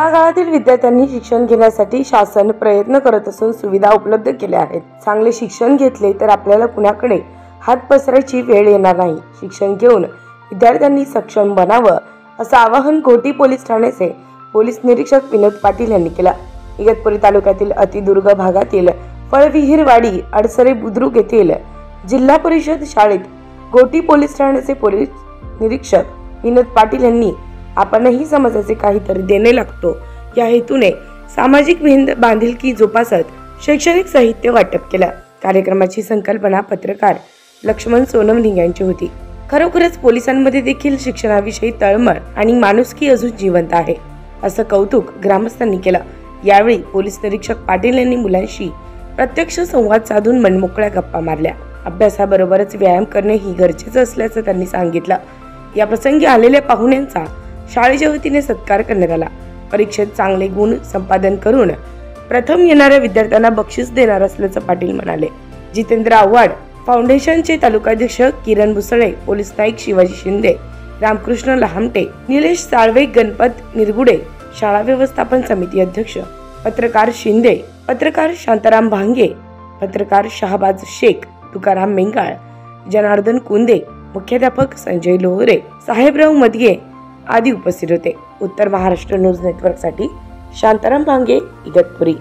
तळागाळातील विद्यार्थ्यांनी शिक्षण घेण्यासाठी शासन प्रयत्न करत असून सुविधा उपलब्ध केल्या आहेत। चांगले शिक्षण घेतले तर आपल्याला कुणाकडे हात पसरायची वेळ येणार नाही। शिक्षण घेऊन विद्यार्थ्यांनी सक्षम बनावं असं आवाहन घोटी पोलीस ठाण्याचे पोलीस निरीक्षक विनोद पाटील यांनी केलं। इगतपुरी तालुक्यातील अतिदुर्ग भागातील फळविहीरवाडी अडसरे बुद्रुक येथील जिल्हा परिषद शाळेत घोटी पोलीस ठाण्याचे पोलीस निरीक्षक विनोद पाटील यांनी आपणही समाजाचे काहीतरी देणे लागतो या हेतूने सामाजिक बांधिलकी जोपासत शैक्षणिक साहित्य वाटप केलं। कार्यक्रमाची संकल्पना पत्रकार लक्ष्मण सोनवणे यांची होती। खरोखरच पोलिसांमध्ये देखील शिक्षणाविषयी तळमळ आणि माणुसकी अजून जिवंत आहे असं कौतुक ग्रामस्थांनी केलं। यावेळी पोलीस निरीक्षक पाटील यांनी मुलांशी प्रत्यक्ष संवाद साधून मनमोकळ्या गप्पा मारल्या। अभ्यासाबरोबरच व्यायाम करणे ही गरजेचं असल्याचं त्यांनी सांगितलं। या प्रसंगी आलेल्या पाहुण्यांचा शाळेच्या वतीने सत्कार करण्यात आला। परीक्षेत चांगले गुण संपादन करून प्रथम येणाऱ्या विद्यार्थ्यांना बक्षीस देणार असल्याचं पाटील म्हणाले। जितेंद्र आव्हाड फाउंडेशनचे तालुकाध्यक्ष किरण भुसळे, पोलीस नाईक शिवाजी शिंदे, रामकृष्ण लहामटे, निलेश साळवे, गणपत निरगुडे, शाळा व्यवस्थापन समिती अध्यक्ष पत्रकार शिंदे, पत्रकार शांताराम भांगे, पत्रकार शहाबाज शेख, तुकाराम मेंगाळ, जनार्दन कुंदे, मुख्याध्यापक संजय लोहरे, साहेबराव मदगे आदी उपस्थित होते। उत्तर महाराष्ट्र न्यूज नेटवर्क साठी शांताराम भांगे, इगतपुरी।